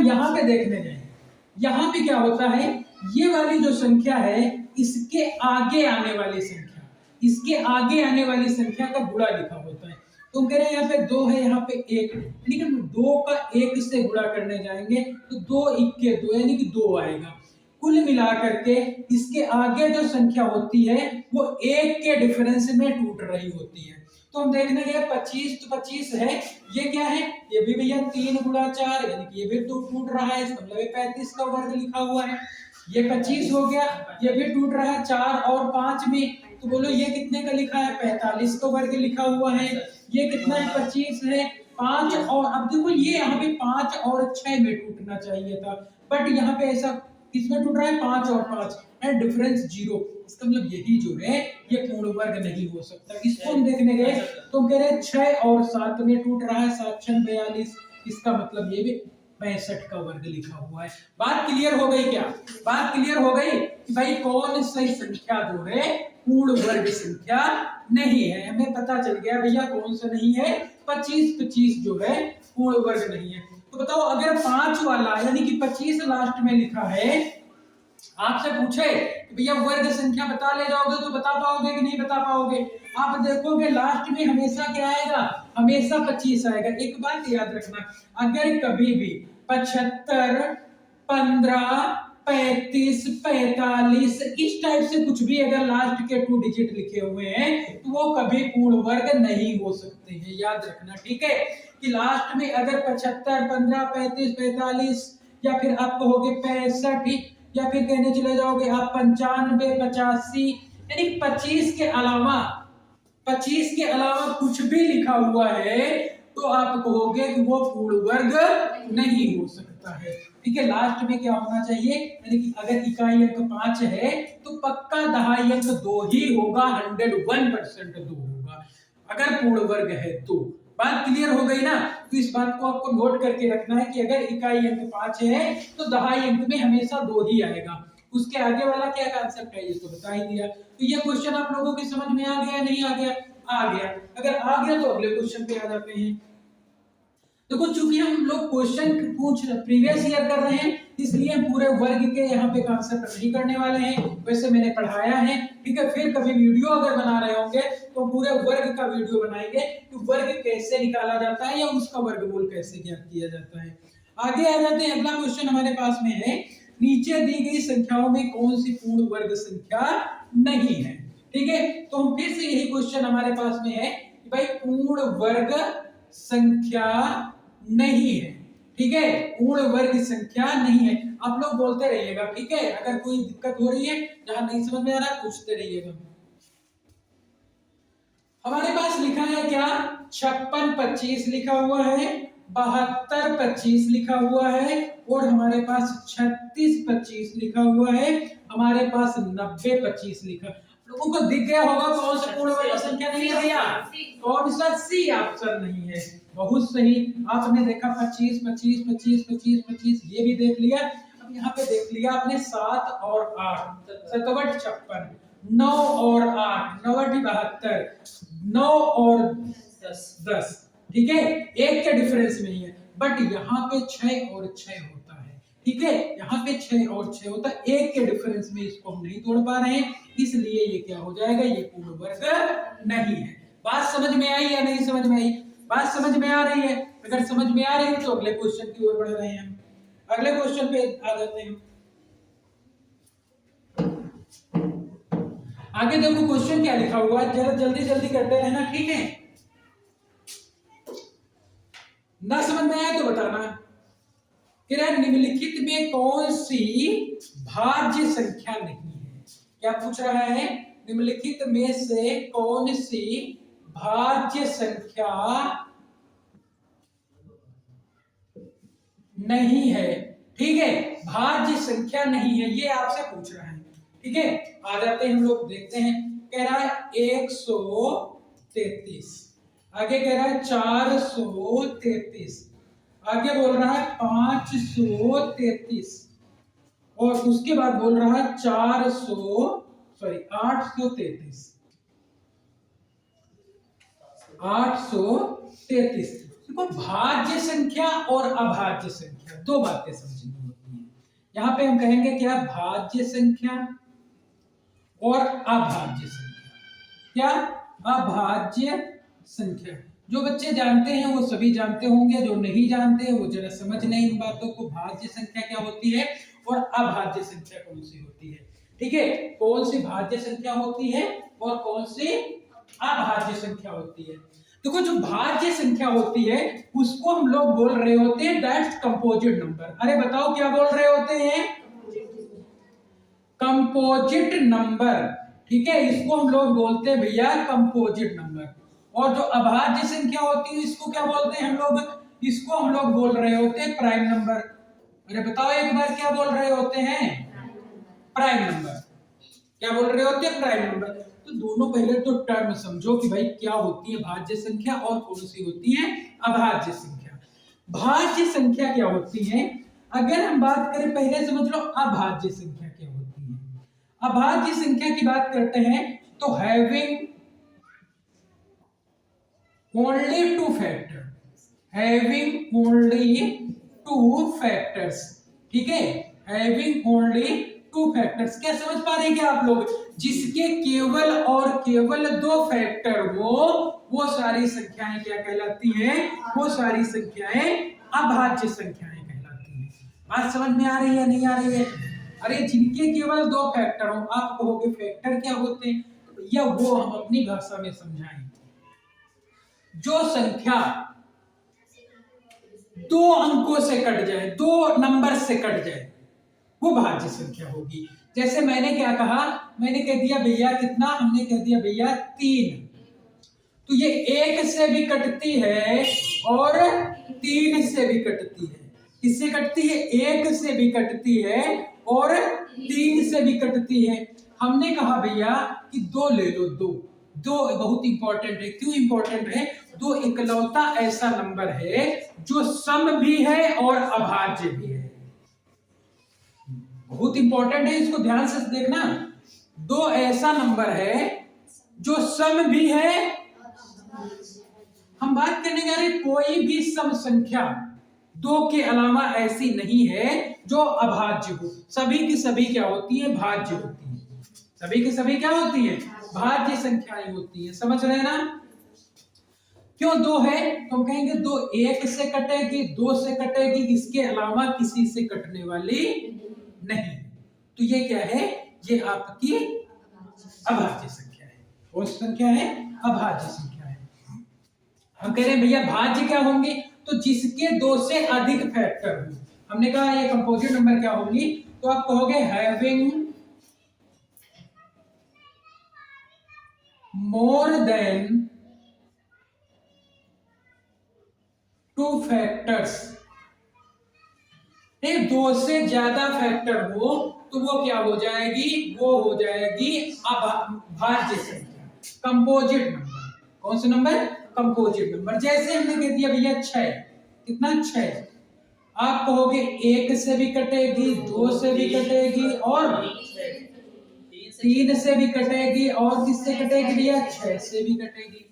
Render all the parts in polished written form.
हम यहाँ पे देखने जाए, यहाँ पे क्या होता है, ये वाली जो संख्या है इसके आगे आने वाली संख्या, इसके आगे आने वाली संख्या का गुणा लिखा होता है। तो कह रहे हैं यहाँ पे 2 है, यहाँ पे 1 है, यानी कि 2 का 1 से गुणा करने जाएंगे तो 2 इक्के 2 यानी कि 2 आएगा। कुल मिलाकर के इसके आगे जो संख्या होती है वो 1 के डिफरेंस में टूट रही होती है। तो हम देखने गए 25 तो 25 है, ये क्या है, ये भी भैया 3 गुणा 4 यानी कि ये भी टूट रहा है, इसका मतलब 35 का वर्ग लिखा हुआ है। ये 25 हो गया, ये भी टूट रहा है 4 और 5 में, तो बोलो ये कितने का लिखा है, 45 का वर्ग लिखा हुआ है। ये कितना है, 25 है, 5 और अब देखो ये यहाँ पे 5 और 6 में टूटना चाहिए था, बट यहाँ पे ऐसा किसमें टूट रहा है, 5 और 5 है, डिफरेंस 0। इसका मतलब यही जो है ये पूर्ण वर्ग नहीं हो सकता। इसको हम देखने गए तो हम कह रहे हैं 6 और 7 में टूट रहा है, 7 6 42, इसका मतलब ये भी 65 का वर्ग लिखा हुआ है। बात क्लियर हो गई क्या, बात क्लियर हो गई कि भाई कौन सी संख्या जो है पूर्ण वर्ग संख्या नहीं है। हमें पता चल गया भैया कौन सा नहीं है, 25 जो है पूर्ण वर्ग नहीं है। तो बताओ अगर 5 वाला यानी कि 25 लास्ट में लिखा है, आपसे पूछे भैया वर्ग संख्या बता ले जाओगे तो बता पाओगे कि नहीं बता पाओगे, आप देखोगे लास्ट में हमेशा क्या आएगा, हमेशा 25 आएगा। एक बात याद रखना, अगर कभी भी 75 15 35 45 इस टाइप से कुछ भी अगर लास्ट के 2 डिजिट लिखे हुए हैं तो वो कभी पूर्ण वर्ग नहीं हो सकते हैं, याद रखना, ठीक है। कि लास्ट में अगर 75 15 35 45 या फिर आप कहोगे 65 या फिर कहने चले जाओगे आप 95 85 यानी 25 के अलावा कुछ भी लिखा हुआ है तो आप कहोगे कि वो पूर्ण वर्ग नहीं हो सकता है, ठीक है। लास्ट में क्या होना चाहिए, यानी कि अगर इकाई अंक 5 है तो पक्का दहाई अंक 2 ही होगा, 101% 2 होगा अगर पूर्ण वर्ग है तो। बात क्लियर हो गई ना, तो इस बात को आपको नोट करके रखना है कि अगर इकाई अंक 5 है तो दहाई अंक में हमेशा 2 ही आएगा। उसके आगे वाला क्या कांसेप्ट है ये तो बता ही दिया। तो ये क्वेश्चन आप लोगों की समझ में आ गया, नहीं आ गया, आ गया। अगर आ गया तो अगले क्वेश्चन पे आ जाते हैं। देखो चूंकि हम लोग क्वेश्चन पूछ प्रीवियस ईयर कर रहे हैं इसलिए हम पूरे वर्ग के यहाँ पे कांसेप्ट नहीं करने वाले हैं, वैसे मैंने पढ़ाया है, ठीक है। फिर कभी वीडियो अगर बना रहे होंगे तो पूरे वर्ग का वीडियो बनाएंगे कि वर्ग कैसे निकाला जाता है या उसका वर्गमूल कैसे ज्ञात किया जाता है। आगे आ जाते हैं, अगला क्वेश्चन हमारे पास में है, नीचे दी गई संख्याओं में कौन सी पूर्ण वर्ग संख्या नहीं है, ठीक है। तो हम फिर से यही क्वेश्चन हमारे पास में है कि भाई पूर्ण वर्ग संख्या नहीं है, ठीक है, पूर्ण वर्ग संख्या नहीं है। आप लोग बोलते रहिएगा, ठीक है, अगर कोई दिक्कत हो रही है, जहां नहीं समझ में आ रहा पूछते रहिएगा। हमारे पास लिखा है क्या, 56 25 लिखा हुआ है, 72 25 लिखा हुआ है और हमारे पास 36 25 लिखा हुआ है, हमारे पास 90 25 लिखा। लोगों को दिख गया होगा कौन सा पूर्ण वर्ग संख्या नहीं है भैया, कौन सा सी ऑप्शन नहीं है। बहुत सही, आपने देखा 25 25 25 25 25 ये भी देख लिया। अब यहाँ पे देख लिया आपने 7 और 8 7 56 9 और 8 9 72 9 और 10, ठीक है, एक के डिफरेंस में ही है। बट यहाँ पे 6 और 6 होता है, ठीक है, यहाँ पे 6 और 6 होता है, एक के डिफरेंस में इसको हम नहीं तोड़ पा रहे हैं, इसलिए ये क्या हो जाएगा, ये पूर्ण वर्ग नहीं है। बात समझ में आई या नहीं समझ में आई, बात समझ में आ रही है, अगर समझ में आ रही है तो अगले क्वेश्चन की ओर बढ़ रहे हैं हम। अगले क्वेश्चन पे आ जाते हैं। आगे देखो क्वेश्चन क्या लिखा हुआ है, जरा जल्दी जल्दी करते रहना, ठीक है। ना समझ में आया तो बताना। निम्नलिखित में कौन सी भाज्य संख्या नहीं है, क्या पूछ रहा है, निम्नलिखित में से कौन सी भाज्य संख्या नहीं है, ठीक है, भाज्य संख्या नहीं है, ये आपसे पूछ रहा है, ठीक है। आ जाते हैं हम लोग, देखते हैं, कह रहा है 133, आगे कह रहा है 433, आगे बोल रहा है 533 और उसके बाद बोल रहा है 833। देखो भाज्य संख्या और अभाज्य संख्या दो बातें समझनी होती है। यहाँ पे हम कहेंगे क्या, भाज्य संख्या और अभाज्य संख्या। क्या, अभाज्य संख्या। जो बच्चे जानते हैं वो सभी जानते होंगे, जो नहीं जानते वो जरा समझ लें इन बातों को। भाज्य संख्या क्या होती है और अभाज्य संख्या कौन सी होती है, ठीक है। कौन सी भाज्य संख्या होती है और कौन सी अभाज्य संख्या होती है। देखो जो भाज्य संख्या होती है उसको हम लोग बोल रहे होते हैं दैट्स कंपोजिट नंबर। अरे बताओ क्या बोल रहे होते हैं, कंपोजिट नंबर, ठीक है। इसको हम लोग बोलते हैं भैया कंपोजिट नंबर। और जो अभाज्य संख्या होती है इसको क्या बोलते हैं हम लोग, इसको हम लोग बोल रहे होते हैं प्राइम नंबर। अरे बताओ एक बार क्या बोल रहे होते हैं, प्राइम नंबर। क्या बोल रहे होते हैं, प्राइम नंबर। तो दोनों पहले तो टर्म समझो कि भाई क्या होती है भाज्य संख्या और कौन सी होती है अभाज्य संख्या। भाज्य संख्या क्या होती है, अगर हम बात करें पहले समझ लो अभाज्य संख्या क्या होती है। अभाज्य संख्या की बात करते हैं तो having only two factor, having only two factors, ठीक है। हैविंग ओनली टू फैक्टर्स, क्या समझ पा रहे हैं क्या आप लोग, जिसके केवल और केवल दो फैक्टर हो वो सारी संख्याएं क्या कहलाती हैं, वो सारी संख्याएं अभाज्य संख्याएं कहलाती हैं। बात समझ में आ रही है नहीं आ रही है। अरे जिनके केवल दो फैक्टर हो, आप कहोगे फैक्टर क्या होते हैं, तो भैया वो हम अपनी भाषा में समझाएंगे। जो संख्या दो अंकों से कट जाए, दो नंबर से कट जाए, वो भाज्य संख्या होगी। जैसे मैंने क्या कहा, मैंने कह दिया भैया कितना, हमने कह दिया भैया 3, तो ये 1 से भी कटती है और 3 से भी कटती है। किससे कटती है, 1 से भी कटती है और 3 से भी कटती है। हमने कहा भैया कि 2 ले लो, दो बहुत इंपॉर्टेंट है। क्यों इंपॉर्टेंट है, दो इकलौता ऐसा नंबर है जो सम भी है और अभाज्य भी है। बहुत इंपॉर्टेंट है, इसको ध्यान से देखना। दो ऐसा नंबर है जो सम भी है, हम बात करने जा रहे कोई भी सम संख्या दो के अलावा ऐसी नहीं है जो अभाज्य हो। सभी की सभी क्या होती है, भाज्य होती है। सभी की सभी क्या होती है, भाज्य संख्याएं होती है। समझ रहे हैं ना। क्यों दो है, तो हम कहेंगे दो 1 से कटेगी, 2 से कटेगी, इसके अलावा किसी से कटने वाली नहीं। तो ये क्या है, ये आपकी अभाज्य संख्या है। कौन सी संख्या है, अभाज्य संख्या है। हम कह रहे हैं भैया भाज्य क्या होंगे, तो जिसके 2 से अधिक फैक्टर हो। हमने कहा ये कंपोजिट नंबर क्या होंगी, तो आप कहोगे हैविंग मोर देन 2 फैक्टर्स। 2 से ज्यादा फैक्टर हो तो वो क्या हो जाएगी, वो हो जाएगी अभाज्य संख्या, कंपोजिट नंबर। कौन से नंबर, कंपोजिट नंबर। जैसे हमने कह दिया भैया 6, कितना 6, आप कहोगे 1 से भी कटेगी, 2 से भी कटेगी और 3 से भी कटेगी और किससे कटेगी भैया, 6 से भी कटेगी।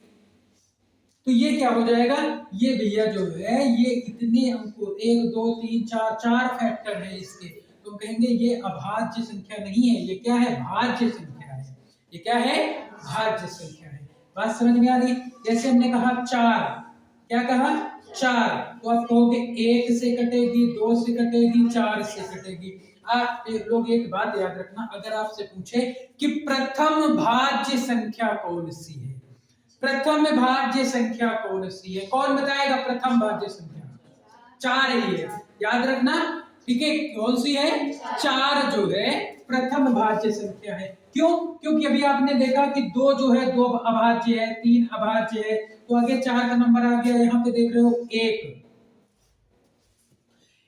तो ये क्या हो जाएगा, ये भैया जो है ये इतने अंकों 1 2 3 4 4 फैक्टर है इसके, तो कहेंगे ये अभाज्य संख्या नहीं है, ये क्या है, भाज्य संख्या है। ये क्या है, भाज्य संख्या है। बात समझ में आ रही। जैसे हमने कहा 4, क्या कहा 4, तो आप कहोगे 1 से कटेगी, 2 से कटेगी, 4 से कटेगी। आप लोग एक बात याद रखना, अगर आपसे पूछे कि प्रथम भाज्य संख्या कौन सी है, प्रथम भाज्य संख्या कौन सी है, कौन बताएगा प्रथम भाज्य संख्या, 4 ही है, याद रखना, ठीक है। कौन सी है, 4 जो है प्रथम भाज्य संख्या है। क्यों, क्योंकि अभी आपने देखा कि 2 जो है 2 अभाज्य है, 3 अभाज्य है, तो आगे 4 का नंबर आ गया। यहाँ पे देख रहे हो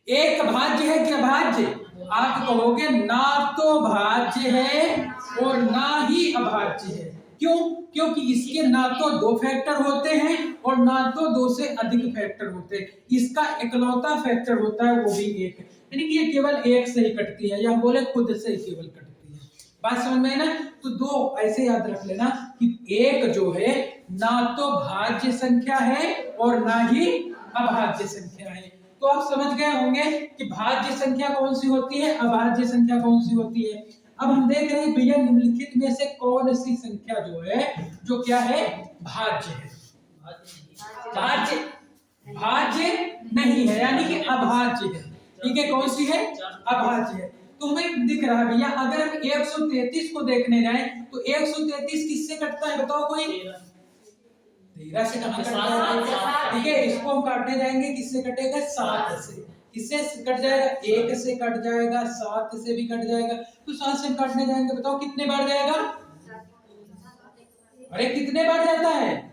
1 भाज्य है कि अभाज्य, आप कहोगे ना तो भाज्य है और ना ही अभाज्य है। क्यों, क्योंकि इसके ना तो 2 फैक्टर होते हैं और ना तो 2 से अधिक फैक्टर होते हैं। इसका इकलौता फैक्टर होता है वो भी 1, यानी कि ये केवल 1 से ही कटती है, या बोले खुद से ही केवल कटती है। बात समझ में है ना। तो 2 ऐसे याद रख लेना कि 1 जो है ना तो भाज्य संख्या है और ना ही अभाज्य संख्या है। तो आप समझ गए होंगे कि भाज्य संख्या कौन सी होती है, अभाज्य संख्या कौन सी होती है। अब हम देख रहे हैं भैया निम्नलिखित में से कौन सी संख्या जो है जो क्या है, भाज्य है। भाज्य भाज्य नहीं है यानी कि अभाज्य है। ठीक है, कौन सी है, अभाज्य है। तो हमें दिख रहा है भैया अगर हम 133 को देखने जाए तो 133 किससे कटता है बताओ कोई, 13 से कहां कटता है। ठीक है, इसको हम काटने जाएंगे किससे कटेगा, 7 से। किससे कट जाएगा, 1 से कट जाएगा, 7 से भी कट जाएगा। तो 7 से काटने जाएंगे बताओ कितने बार जाएगा, अरे कितने बार जाता है,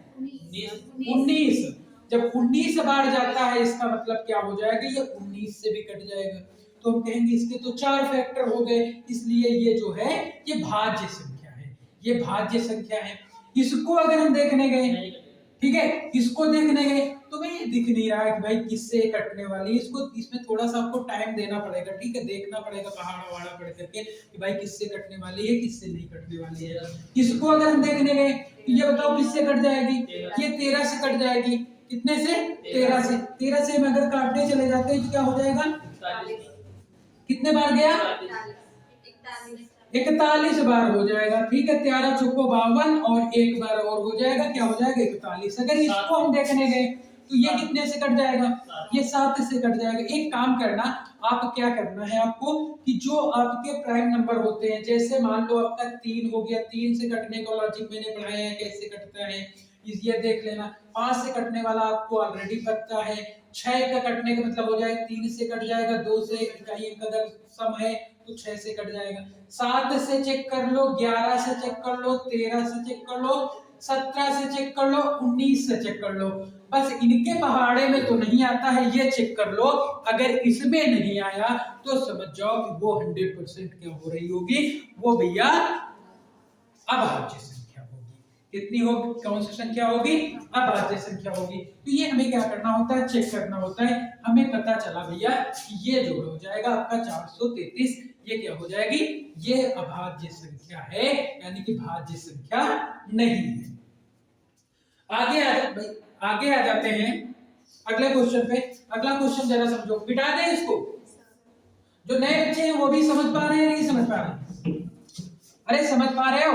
19। जब 19 बार जाता है इसका मतलब क्या हो जाएगा, ये 19 से भी कट जाएगा। तो हम कहेंगे इसके तो 4 फैक्टर हो गए, इसलिए ये जो है ये भाज्य संख्या है, ये भाज्य संख्या है। इसको अगर हम देखने गए, ठीक है, इसको देखने गए तो भाई दिख नहीं रहा है कि भाई किससे कटने वाली है। इसको इसमें थोड़ा सा आपको टाइम देना पड़ेगा, ठीक है, देखना पड़ेगा पहाड़ा वहाड़ा पढ़ करके कि भाई किससे कटने वाली है किससे नहीं कटने वाली है। इसको अगर हम देखने गए तो ये बताओ किससे कट जाएगी, ये 13 से कट जाएगी। कितने से, 13 से। 13 से हम अगर काटने चले जाते हैं तो क्या हो जाएगा, कितने बार गया, 41 बार हो जाएगा। ठीक है, 13 चौको 52 और एक बार और हो जाएगा, क्या हो जाएगा 41। अगर इसको हम देखने गए तो ये कितने से कट जाएगा, ये 7 से कट जाएगा। एक काम करना, आप क्या करना है आपको कि जो आपके प्राइम नंबर होते हैं, जैसे मान लो आपका 3 हो गया, 3 से कटने का लॉजिक मैंने पढ़ाया है कैसे कटता है, ये देख लेना। 5 से कटने वाला आपको ऑलरेडी पता है। 6 का कटने का मतलब हो जाएगा 3 से कट जाएगा, 2 से इकाई अगर सम है तो 6 से कट जाएगा। 7 से चेक कर लो, 11 से चेक कर लो, 13 से चेक कर लो, 17 से चेक कर लो, 19 से चेक कर लो। बस इनके पहाड़े में तो नहीं आता है, ये चेक कर लो। अगर इसमें नहीं आया तो समझ जाओ कि वो 100% क्या हो रही होगी, वो भैया अभाज्य संख्या होगी। कितनी होगी, कौन सी संख्या होगी, अभाज्य संख्या होगी। तो ये हमें क्या करना होता है, चेक करना होता है। हमें पता चला भैया कि ये जो हो जाएगा आपका 433, ये क्या हो जाएगी, ये अभाज्य संख्या है, यानी कि भाज्य संख्या नहीं है। आगे आ जाते हैं अगले क्वेश्चन पे। अगला क्वेश्चन जरा समझो, मिटा दें इसको। जो नए बच्चे हैं वो भी समझ पा रहे हैं, नहीं समझ पा रहे, अरे समझ पा रहे हो,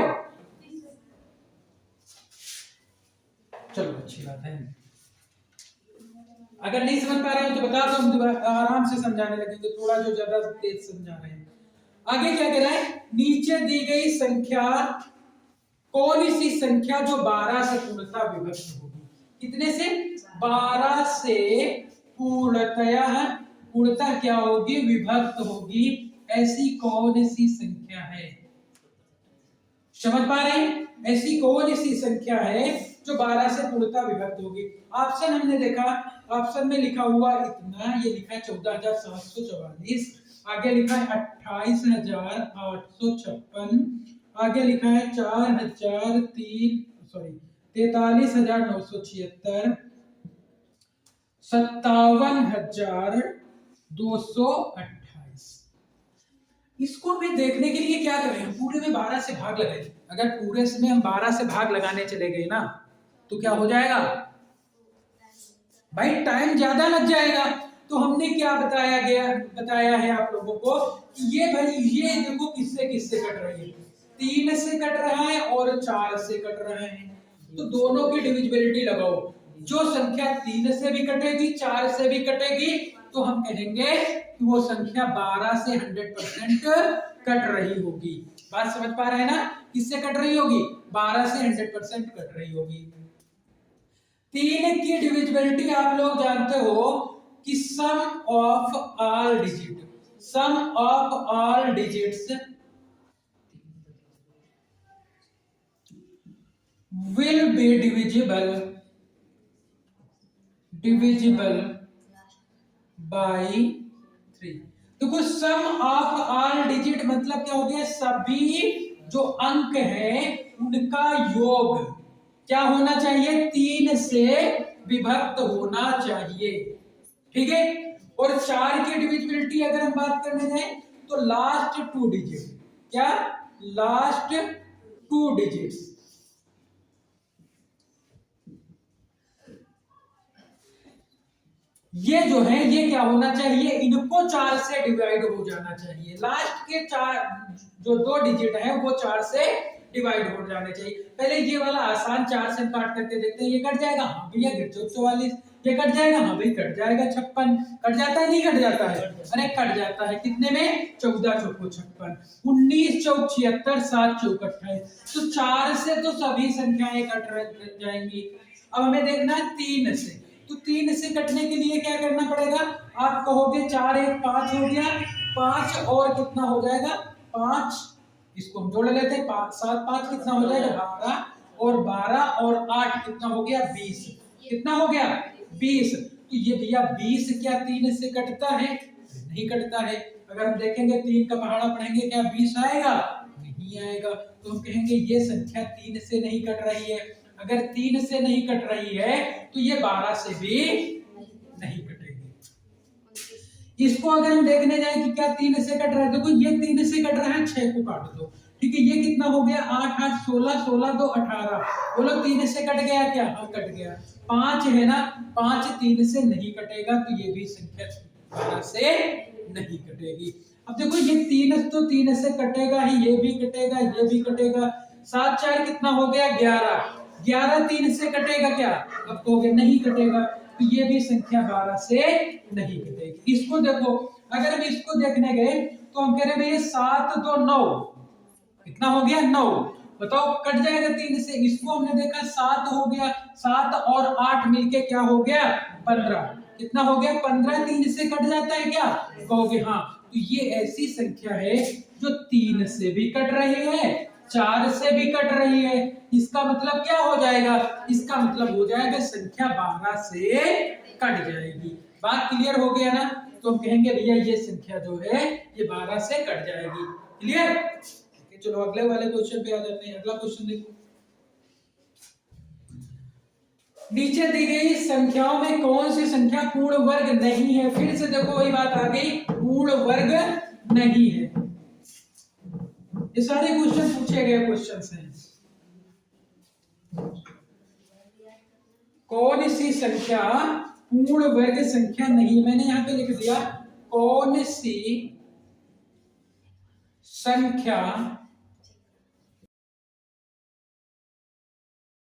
चलो अच्छी बात है। अगर नहीं समझ पा रहे हो तो बता दो, हम आराम से समझाने लगेंगे, थोड़ा जो ज्यादा तेज समझा रहे हैं। आगे क्या कह रहा है, नीचे दी गई संख्या कौन सी संख्या जो 12 से पूर्णतः विभक्त होगी। कितने से, 12 से पूर्णतः क्या होगी, विभक्त होगी। ऐसी कौन सी संख्या है, समझ पा रहे हैं, ऐसी कौन सी संख्या है जो 12 से पूर्णतः विभक्त होगी। ऑप्शन हमने देखा, ऑप्शन में लिखा हुआ इतना, ये लिखा है 14,744, आगे लिखा है 28,856, आगे लिखा है 43,976, 57,228। इसको हमें देखने के लिए क्या करें, पूरे में 12 से भाग लगाएं। अगर पूरे में हम 12 से भाग लगाने चले गए ना तो क्या हो जाएगा भाई, टाइम ज्यादा लग जाएगा। तो हमने क्या बताया है आप लोगों को कि ये भाई ये देखो किससे किससे कट रही है, 3 से कट रहा है और 4 से कट रहा है। तो दोनों की डिविजिबिलिटी लगाओ, जो संख्या 3 से भी कटेगी 4 से भी कटेगी तो हम कहेंगे कि वो संख्या 12 से 100% कट रही होगी। बात समझ पा रहे हैं ना, किससे कट रही होगी, 12 से 100% कट रही होगी। 3 की डिविजिबिलिटी आप लोग जानते हो कि sum of all digits will be divisible by 3। देखो सम ऑफ ऑल डिजिट मतलब क्या हो गया, सभी जो अंक हैं उनका योग क्या होना चाहिए, 3 से विभक्त होना चाहिए। ठीक है, और 4 की डिविजिबिलिटी अगर हम बात करने जाए तो लास्ट 2 डिजिट, क्या लास्ट 2 डिजिट्स ये जो है ये क्या होना चाहिए, इनको 4 से डिवाइड हो जाना चाहिए। लास्ट के 4 जो 2 डिजिट है वो 4 से डिवाइड हो जाने चाहिए। पहले ये वाला आसान 4 से काट करके देखते हैं, ये कट जाएगा, हाँ भैया 44, ये कट जाएगा, हाँ भाई कट जाएगा, 56 कट जाता है, नहीं कट जाता है, अरे कट जाता है। कितने में, 14 चौको 56, 19 चौक 76, 7 चौक 28। तो 4 से तो सभी संख्याएं कट जाएंगी। अब हमें देखना है 3 से, तो 3 से कटने के लिए क्या करना पड़ेगा, आप कहोगे 4 1 5 हो गया, 5 और कितना हो जाएगा 5, इसको हम जोड़ लेते हैं, 5 7 5 कितना हो जाएगा 12, और 12 और 8 कितना हो गया 20, कितना हो गया 20। तो ये भैया 20 क्या 3 से कटता है, नहीं कटता है। अगर हम देखेंगे 3 का पहाड़ा पढ़ेंगे, क्या 20 आएगा, नहीं आएगा। तो हम कहेंगे ये संख्या 3 से नहीं कट रही है। अगर 3 से नहीं कट रही है तो ये 12 से भी नहीं कटेगी। इसको अगर हम देखने जाए कि क्या 3 से कट रहा है, देखो ये 3 से कट रहा है, 6 को काट दो, ठीक है, ये कितना हो गया 8 8 16 16 2 18, बोलो 3 से कट गया क्या, हाँ कट गया। 5 है ना, 5 3 से नहीं कटेगा, तो ये भी संख्या 12 से नहीं कटेगी। अब देखो ये 3 तो 3 से कटेगा ही, ये भी कटेगा, ये भी कटेगा, 7 4 कितना हो गया 11, 11 3 से कटेगा क्या, अब कहोगे नहीं कटेगा, तो ये भी संख्या 12 से नहीं कटेगी। इसको देखो, अगर हम इसको देखने गए तो हम कह रहे हैं भैया 7 2 9, कितना हो गया 9, बताओ कट जाएगा 3 से। इसको हमने देखा 7 हो गया, 7 और 8 मिलके क्या हो गया 15, कितना हो गया 15, 3 से कट जाता है क्या, कहोगे हाँ। तो ये ऐसी संख्या है जो 3 से भी कट रही है, 4 से भी कट रही है। इसका मतलब क्या हो जाएगा, इसका मतलब हो जाएगा संख्या 12 से कट जाएगी। बात क्लियर हो गया ना, तो हम कहेंगे भैया ये संख्या जो है ये 12 से कट जाएगी। क्लियर, चलो अगले वाले क्वेश्चन पे आ जाते हैं। अगला क्वेश्चन देखो, नीचे दी गई संख्याओं में कौन सी संख्या पूर्ण वर्ग नहीं है। फिर से देखो वही बात आ गई, पूर्ण वर्ग नहीं है। ये सारे क्वेश्चन पूछे गए क्वेश्चन हैं। कौन सी संख्या पूर्ण वर्ग संख्या नहीं, मैंने यहां पे लिख दिया कौन सी संख्या